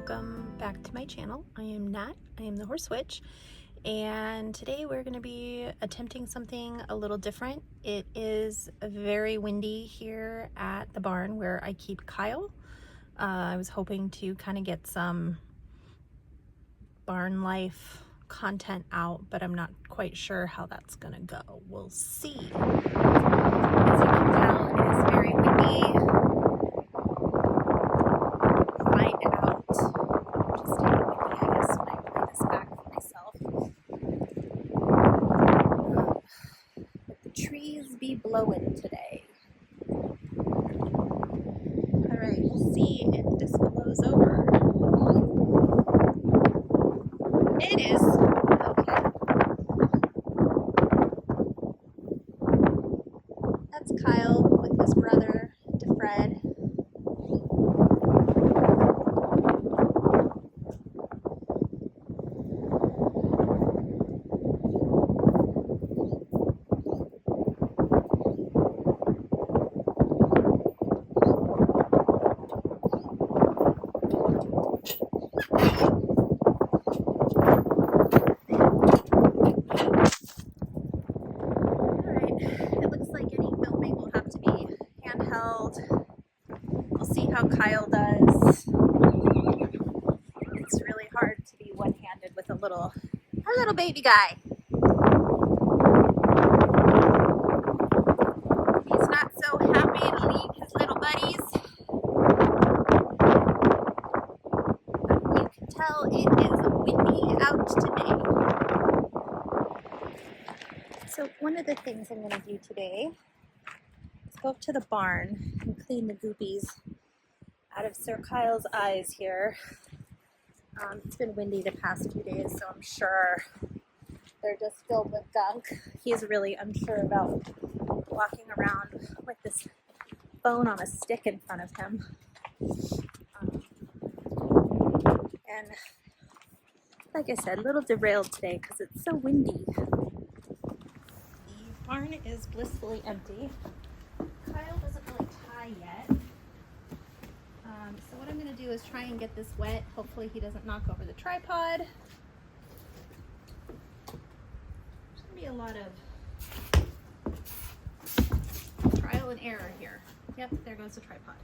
welcome back to my channel. I am Nat, I am the Horse Witch, and today we're going to be attempting something a little different. It is very windy here at the barn where I keep Kyle. I was hoping to kind of get some barn life content out, but I'm not quite sure how that's going to go. We'll see. As you can tell, it is very windy. Blowing today. Alright, we'll see if this blows over. It is. Okay. That's Kyle with his brother, DeFred. We'll see how Kyle does. It's really hard to be one-handed with our little baby guy. He's not so happy to leave his little buddies. But you can tell it is windy out today. So one of the things I'm going to do today is go up to the barn and clean the goopies out of Sir Kyle's eyes here. It's been windy the past few days, so I'm sure they're just filled with gunk. He's really unsure about walking around with this phone on a stick in front of him. And like I said, a little derailed today because it's so windy. The barn is blissfully empty. Kyle doesn't really tie yet. So what I'm going to do is try and get this wet. Hopefully he doesn't knock over the tripod. There's going to be a lot of trial and error here. Yep, there goes the tripod.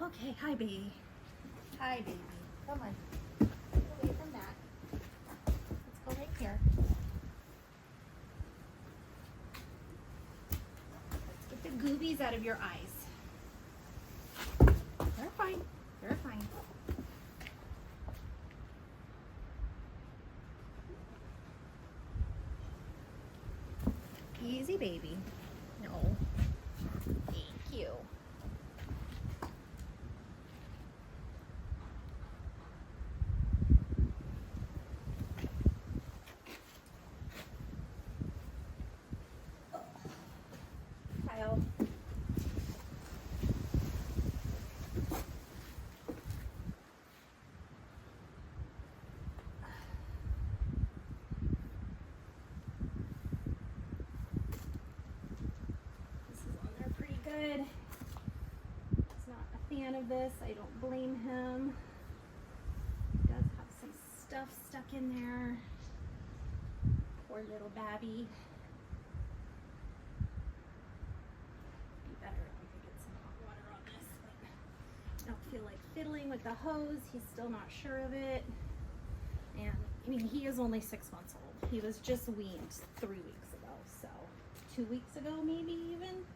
Okay, hi baby. Hi baby. Come on. Get away from that. Let's go right here. Goobies out of your eyes. They're fine. They're fine. Easy, baby. No. Thank you. Kyle. Good. He's not a fan of this. I don't blame him. He does have some stuff stuck in there. Poor little babby. Be better if we could get some hot water on this, but I don't feel like fiddling with the hose. He's still not sure of it. And I mean, he is only 6 months old. He was just weaned 3 weeks ago, so 2 weeks ago maybe even.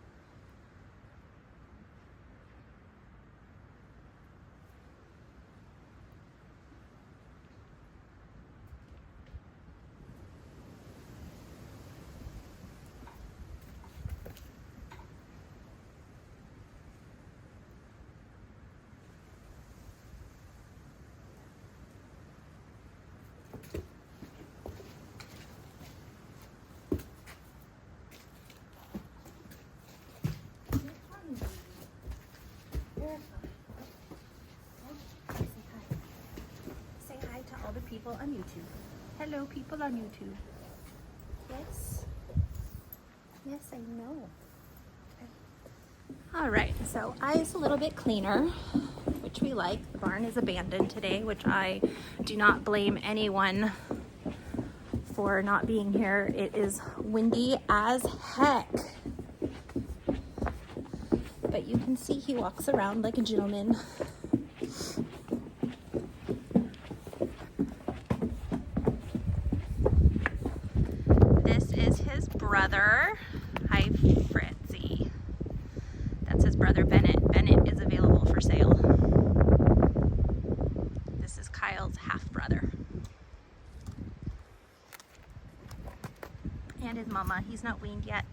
People on YouTube. Hello, people on YouTube. Yes. Yes, I know. All right, so eye's a little bit cleaner, which we like. The barn is abandoned today, which I do not blame anyone for not being here. It is windy as heck. But you can see he walks around like a gentleman. This is his brother. Hi, Fritzy. That's his brother, Bennett. Bennett is available for sale. This is Kyle's half-brother. And his mama. He's not weaned yet.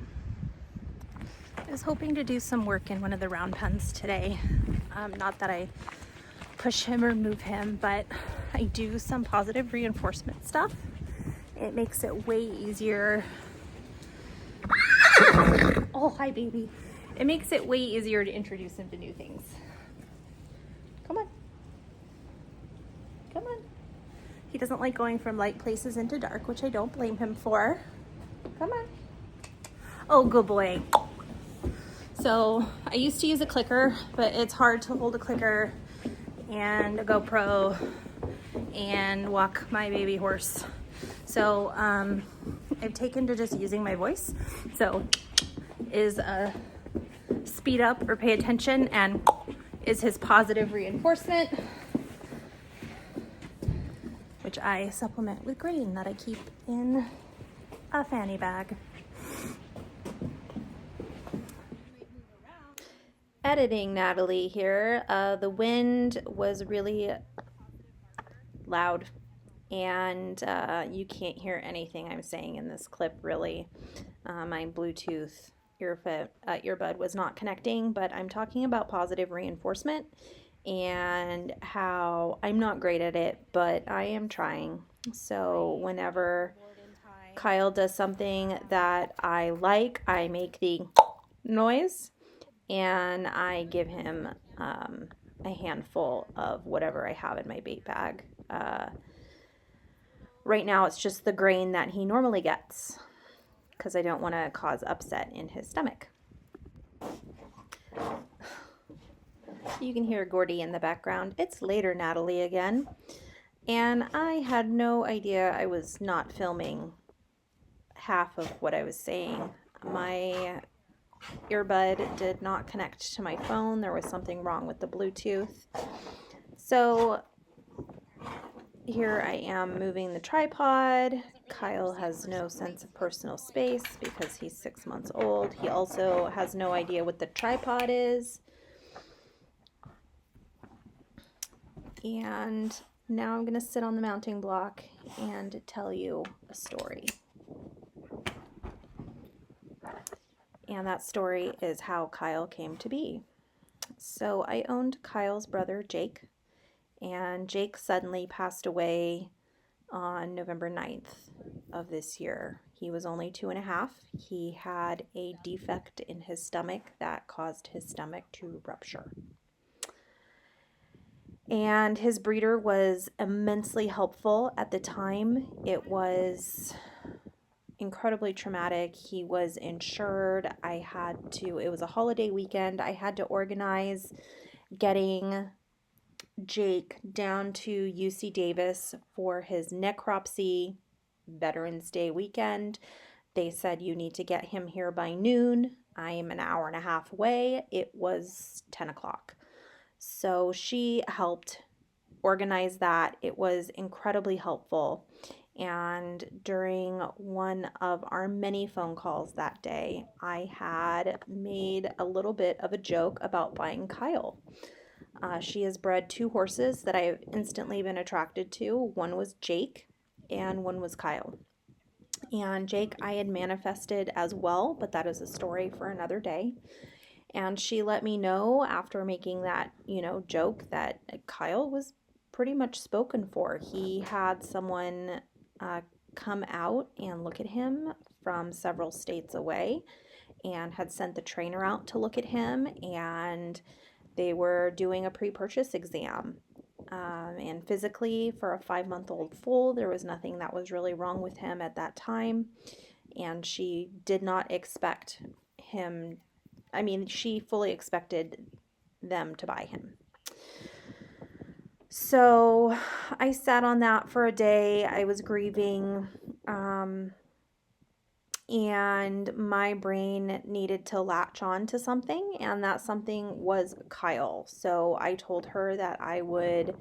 I was hoping to do some work in one of the round pens today. Not that I push him or move him, but I do some positive reinforcement stuff. It makes it way easier. Oh, hi, baby. It makes it way easier to introduce him to new things. Come on. Come on. He doesn't like going from light places into dark, which I don't blame him for. Come on. Oh, good boy. So I used to use a clicker, but it's hard to hold a clicker and a GoPro and walk my baby horse. So I've taken to just using my voice. So is a speed up or pay attention, and is his positive reinforcement, which I supplement with grain that I keep in a fanny bag. Editing Natalie here. The wind was really loud, and you can't hear anything I'm saying in this clip really. My Bluetooth earbud was not connecting, but I'm talking about positive reinforcement and how I'm not great at it, but I am trying. So whenever Kyle does something that I like, I make the noise, and I give him a handful of whatever I have in my bait bag. Right now it's just the grain that he normally gets, because I don't want to cause upset in his stomach. You can hear Gordy in the background. It's later, Natalie again. And I had no idea I was not filming half of what I was saying. My earbud did not connect to my phone. There was something wrong with the Bluetooth. So here I am moving the tripod. Kyle has no sense of personal space because he's 6 months old. He also has no idea what the tripod is. And now I'm going to sit on the mounting block and tell you a story. And that story is how Kyle came to be. So I owned Kyle's brother, Jake, and Jake suddenly passed away on November 9th of this year. He was only 2.5. He had a defect in his stomach that caused his stomach to rupture. And his breeder was immensely helpful at the time. It was incredibly traumatic. He was insured. It was a holiday weekend. I had to organize getting Jake down to UC Davis for his necropsy Veterans Day weekend. They said you need to get him here by noon. I am an hour and a half away. It was 10 o'clock. So she helped organize that. It was incredibly helpful. And during one of our many phone calls that day, I had made a little bit of a joke about buying Kyle. She has bred 2 horses that I've instantly been attracted to. One was Jake and one was Kyle. And Jake I had manifested as well, but that is a story for another day. And she let me know after making that, joke that Kyle was pretty much spoken for. He had someone come out and look at him from several states away and had sent the trainer out to look at him, and they were doing a pre-purchase exam. And physically, for a 5-month-old foal, there was nothing that was really wrong with him at that time. And she did not expect him I mean, she fully expected them to buy him. So I sat on that for a day. I was grieving, and my brain needed to latch on to something, and that something was Kyle. So I told her that I would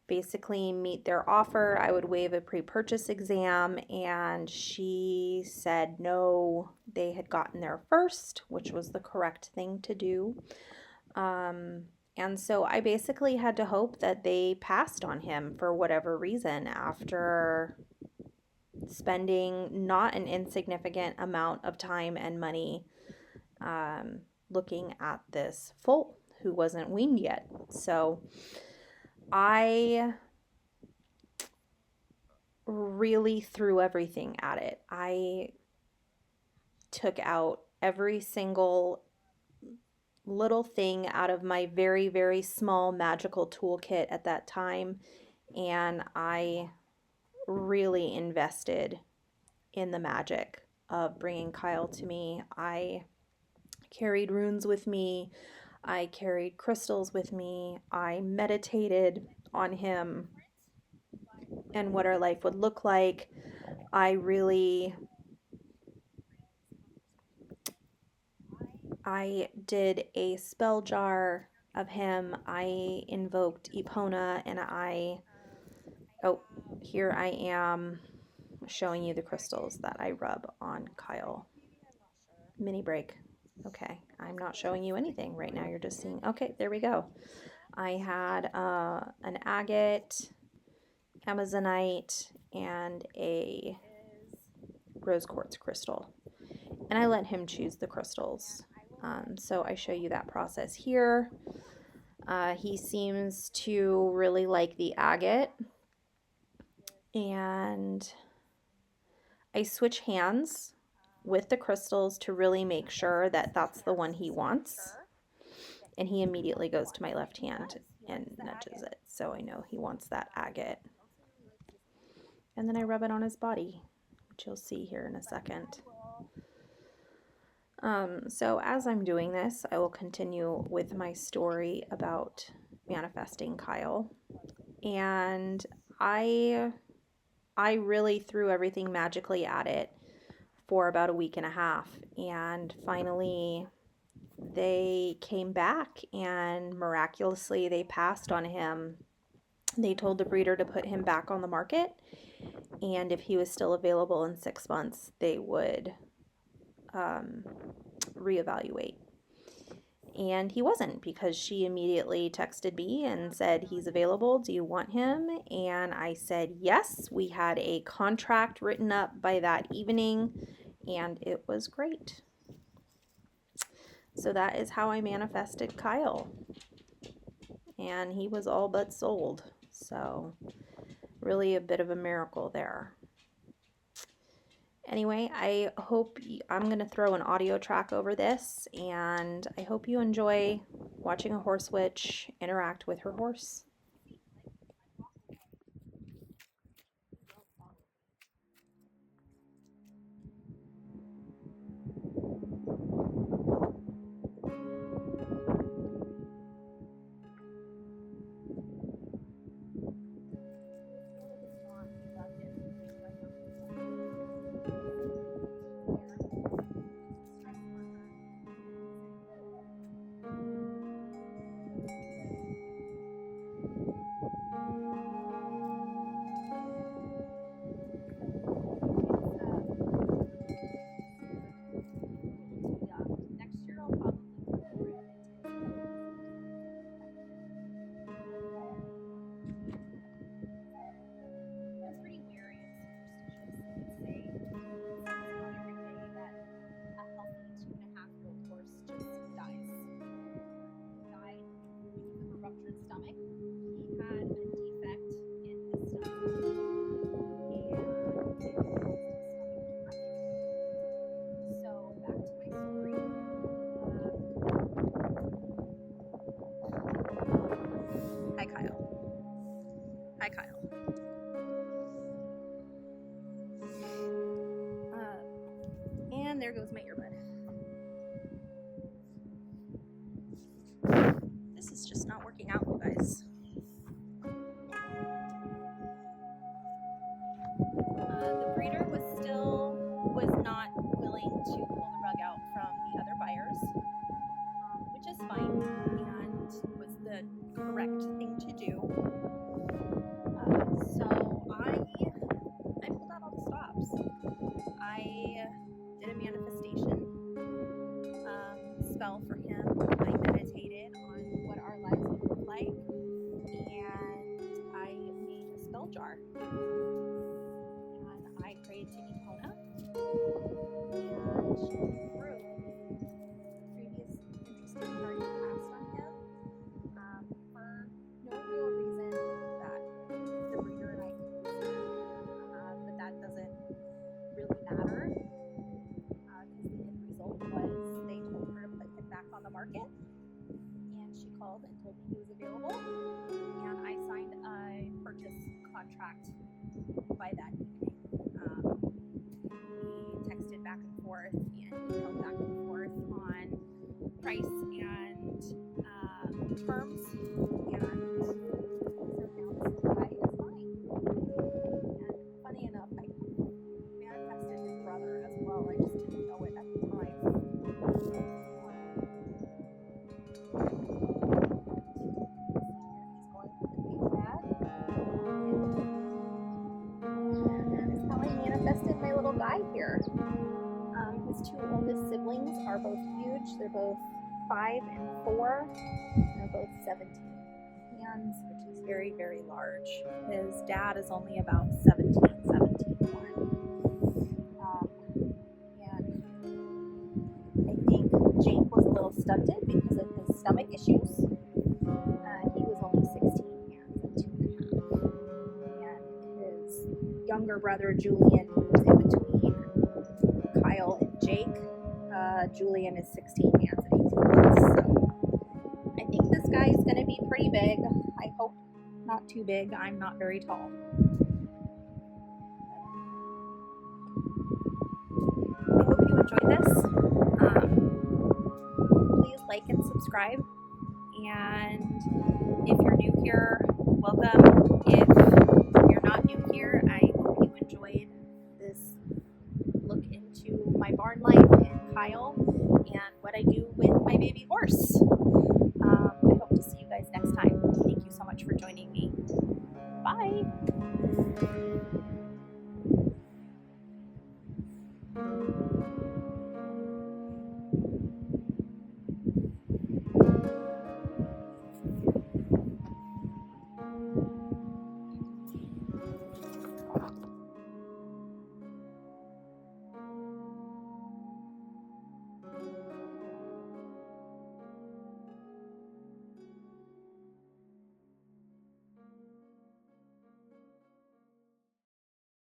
basically meet their offer. I would waive a pre-purchase exam, and she said no, they had gotten there first, which was the correct thing to do. And so I basically had to hope that they passed on him for whatever reason after spending not an insignificant amount of time and money looking at this foal who wasn't weaned yet. So I really threw everything at it. I took out every single little thing out of my very, very small magical toolkit at that time, and I really invested in the magic of bringing Kyle to me. I carried runes with me. I carried crystals with me. I meditated on him and what our life would look like. I did a spell jar of him. I invoked Epona, and here I am showing you the crystals that I rub on Kyle. Mini break. Okay, I'm not showing you anything right now. You're just seeing, okay, there we go. I had an agate, amazonite, and a rose quartz crystal. And I let him choose the crystals. So I show you that process here. He seems to really like the agate. And I switch hands with the crystals to really make sure that that's the one he wants. And he immediately goes to my left hand and nudges it. So I know he wants that agate. And then I rub it on his body, which you'll see here in a second. So as I'm doing this, I will continue with my story about manifesting Kyle. And I really threw everything magically at it for about a week and a half. And finally, they came back, and miraculously, they passed on him. They told the breeder to put him back on the market, and if he was still available in 6 months, they would reevaluate. And he wasn't, because she immediately texted me and said, he's available, do you want him? And I said yes. We had a contract written up by that evening, and it was great. So that is how I manifested Kyle, and he was all but sold. So really a bit of a miracle there. Anyway, I'm going to throw an audio track over this, and I hope you enjoy watching a horse witch interact with her horse. Hi, Kyle. Hi, Kyle. And there goes my earbud. you guys. The breeder was not willing to pull the rug out from the other buyers, which is fine and was the correct thing to do. So I pulled out all the stops. I did a manifestation spell for him. I meditated on what our lives would look like, and I made a spell jar. And I prayed to Epona, and she withdrew the previous interesting card you cast on him for no real reason that the breeder and I can understand, but that doesn't really matter, because the end result was they told her to put him back on the market, and she called and told me he was available, and I signed a purchase contract by that evening. We texted back and forth and emailed back and forth on price and terms, and so now this guy is mine. And funny enough, I manifested his brother as well. I just didn't know it at the time. He's going with the big dad. And that is how I manifested my little guy here. His two oldest siblings are both huge. They're both 5 and 4. They're both 17 hands, which is very, very large. His dad is only about 17, 1. And I think Jake was a little stunted because of his stomach issues. He was only 16 hands and 2.5. And his younger brother, Julian, who's in between Kyle and Jake, Julian is 16 hands and 18 months. So I think this guy is going to be pretty big. I hope not too big. I'm not very tall. I hope you enjoyed this. Please like and subscribe. And if you're new here, welcome. If you're not new here, I hope you enjoyed this look into my barn life and Kyle and what I do with my baby horse. I hope to see you guys next time. Thank you so much for joining me. Bye.